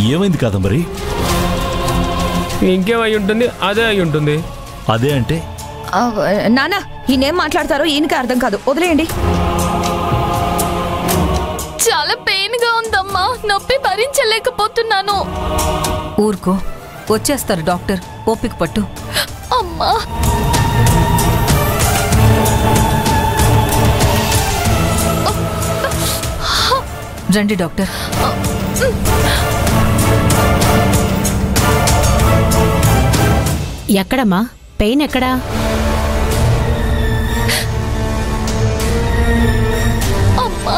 ఏమైంది కాదంబరి? ఇంకేమై ఉంటుంది? అదే అయి ఉంటుంది. అదే అంటే నానా ఈయనేం మాట్లాడతారో ఈయనకి అర్థం కాదు, వదిలేయండి. చాలా పెయిన్ గా ఉందమ్మా, నొప్పి భరించలేకపోతున్నాను. ఊరుకో, వచ్చేస్తారు డాక్టర్, ఓపిక పట్టు. అమ్మా రండి డాక్టర్. ఎక్కడమ్మా పెయిన్? ఎక్కడా? అమ్మా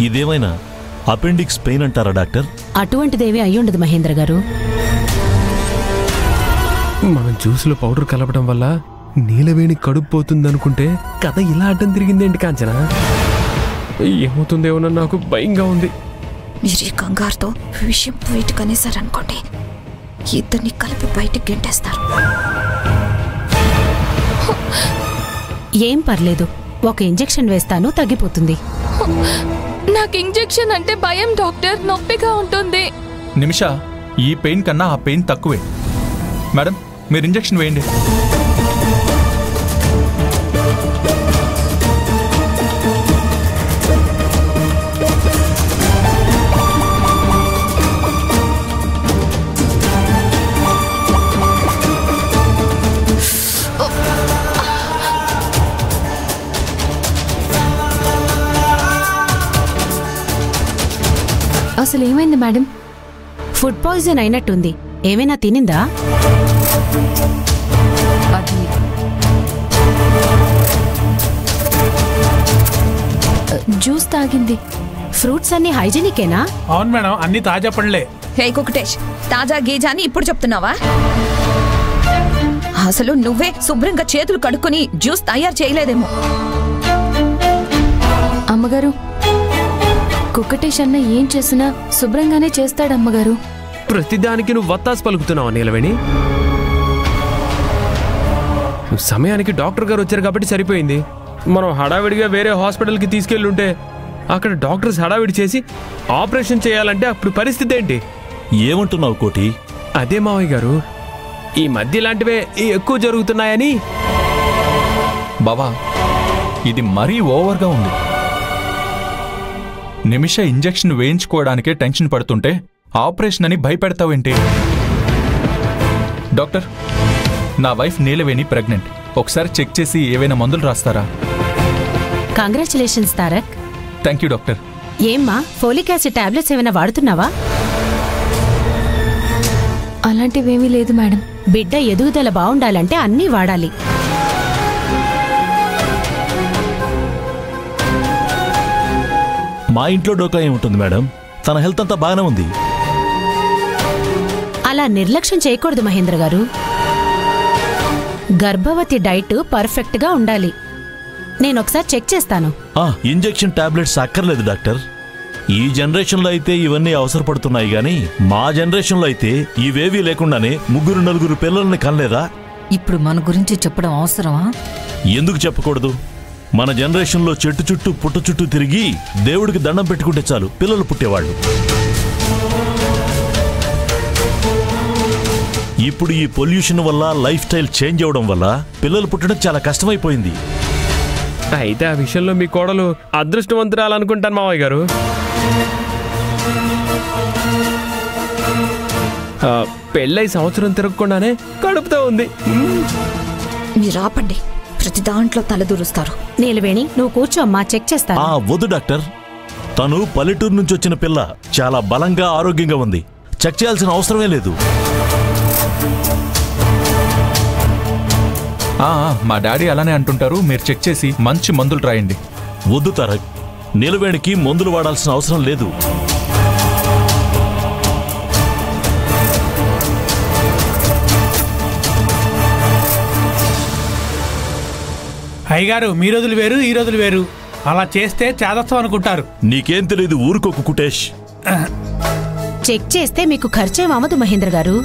ఇదేమైనా అపెండిక్స్ పెయిన్ అంటారా డాక్టర్? అటువంటిదేమీ అయ్యుండదు మహేంద్ర గారు. మనం జ్యూస్లో పౌడర్ కలపడం వల్ల నీలవేణి కడుపు పోతుందనుకుంటే కథ ఇలా అడ్డం తిరిగిందేంటి కాంచనా? ఏమవుతుందేమో నాకు భయంగా ఉంది. మీరు ఈ కంగారుతో విషయం బయటకు అనేసారనుకోండి, ఇద్దరిని కలిపి బయటకు గెంటేస్తారు. ఏం పర్లేదు, ఒక ఇంజెక్షన్ వేస్తాను, తగ్గిపోతుంది. నాకు ఇంజెక్షన్ అంటే భయం డాక్టర్, నొప్పిగా ఉంటుంది. నిమిష, ఈ పెయిన్ కన్నా ఆ పెయిన్ తక్కువే. మేడం, మీరు ఇంజెక్షన్ వేయండి. అసలు ఏమైంది మేడం? ఫుడ్ పాయిజన్ అయినట్టుంది. ఏమైనా తినిందా? అది జ్యూస్ తాగింది. ఫ్రూట్స్ అన్ని హైజీనికేనా? అవును మేడం, అన్ని తాజా పండ్లే. హే కుకటేష్, తాజా గీజా అని ఇప్పుడు చెప్తున్నావా? అసలు నువ్వే శుభ్రంగా చేతులు కడుక్కొని జ్యూస్ తయారు చేయలేదేమో. అమ్మగారు, కుకటేష్ అన్న ఏం చేసినా శుభ్రంగానే చేస్తాడమ్మగారు. ప్రతిదానికి నువ్వు వత్తాసు పలుకుతున్నావా నీలవేణి? సమయానికి డాక్టర్ గారు వచ్చారు కాబట్టి సరిపోయింది. మనం హడావిడిగా వేరే హాస్పిటల్కి తీసుకెళ్ళుంటే అక్కడ డాక్టర్స్ హడావిడి చేసి ఆపరేషన్ చేయాలంటే అప్పుడు పరిస్థితి ఏంటి? ఏమంటున్నావు కోటి? అదే మావయ్య గారు, ఈ మధ్య ఇలాంటివే ఎక్కువ జరుగుతున్నాయని. బావా, ఇది మరీ ఓవర్గా ఉంది. నిమిష ఇంజెక్షన్ వేయించుకోవడానికే టెన్షన్ పడుతుంటే ఆపరేషన్ అని భయపెడతావేంటి? డాక్టర్, నా వైఫ్ నీలవేణి ప్రెగ్నెంట్. ఒకసారి చెక్ చేసి ఏవైనా మందులు రాస్తారా? Congratulations Tarak. Thank you doctor. ఏమ్మా, ఫోలిక్ యాసిడ్ టాబ్లెట్స్ ఏమైనా వాడుతున్నావా? అలాంటివేమీ లేదు మేడం. బిడ్డ ఎదుగుదల బాగుండాలంటే అన్నీ వాడాలి. మా ఇంట్లో డోకా ఏముంటుంది మేడం, తన హెల్త్ అంతా బాగానే ఉంది. అలా నిర్లక్ష్యం చేయకూడదు మహేంద్ర గారు. గర్భవతి డైట్ పర్ఫెక్ట్ గా ఉండాలి. నేనొకసారి చెక్ చేస్తాను. ఇంజెక్షన్ టాబ్లెట్స్ అక్కర్లేదు డాక్టర్. ఈ జనరేషన్లో అయితే ఇవన్నీ అవసరపడుతున్నాయి గాని మా జనరేషన్లో అయితే ఇవేవీ లేకుండానే 3-4 పిల్లల్ని కనలేదా? ఇప్పుడు మన గురించి చెప్పడం అవసరమా? ఎందుకు చెప్పకూడదు? మన జనరేషన్లో చెట్టు చుట్టూ పుట్ట చుట్టూ తిరిగి దేవుడికి దండం పెట్టుకుంటే చాలు పిల్లలు పుట్టేవాళ్ళు. ఇప్పుడు ఈ పొల్యూషన్ వల్ల లైఫ్ స్టైల్ చేంజ్ అవడం వల్ల పిల్లలు పుట్టడం చాలా కష్టమైపోయింది. అయితే ఆ విషయంలో మీ కోడలు అదృష్టవంతురాలనుకుంటాను మావయ్య గారు. పెళ్ళై సంవత్సరం తిరగకుండానే కడుపుతో ఉంది. మీరు ఆపండి, ప్రతి దాంట్లో తలదూరుస్తారు. నీలవేణి, నువ్వు కూర్చోమ్మా, చెక్ చేస్తా. వద్దు డాక్టర్, తను పల్లెటూరు నుంచి వచ్చిన పిల్ల, చాలా బలంగా ఆరోగ్యంగా ఉంది. చెక్ చేయాల్సిన అవసరమే లేదు. మా డాడీ అలానే అంటుంటారు. మీరు చెక్ చేసి మంచి మందులు రాయండి. వద్దు తారక్, నీలవేణికి మందులు వాడాల్సిన అవసరం లేదు. అయ్యగారు, మీ రోజులు వేరు, ఈ రోజులు వేరు. అలా చేస్తే చేదత్వం అనుకుంటారు. నీకేం తెలీదు, ఊరుకోకు కుటేష్. చెక్ చేస్తే మీకు ఖర్చేం అవ్వదు మహేంద్ర గారు.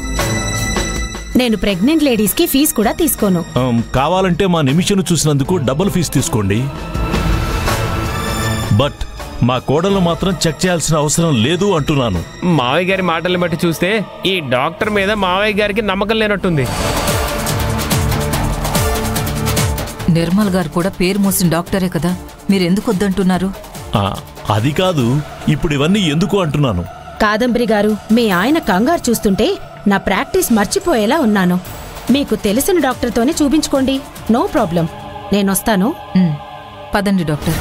నేను ప్రెగ్నెంట్ లేడీస్కి ఫీజు కూడా తీసుకోను. కావాలంటే మా నిమిషను చూసినందుకు డబుల్ ఫీజు తీసుకోండి. బట్ మా కోడలు మాత్రం చెక్ చేయాల్సిన అవసరం లేదు అంటున్నాను. మావయ్య గారి మాటల్ని బట్టి చూస్తే ఈ డాక్టర్ మీద మావయ్య గారికి నమ్మకం లేనట్టుంది. నిర్మల్ గారు కూడా పేరు మోసిన డాక్టరే కదా, మీరెందుకు వద్దంటున్నారు? అది కాదు, ఇప్పుడు ఇవన్నీ ఎందుకు అంటున్నాను. కాదంబరి గారు, మీ ఆయన కంగారు చూస్తుంటే నా ప్రాక్టీస్ మర్చిపోయేలా ఉన్నాను. మీకు తెలిసిన డాక్టర్తోనే చూపించుకోండి, నో ప్రాబ్లం. నేనొస్తాను. పదండి డాక్టర్.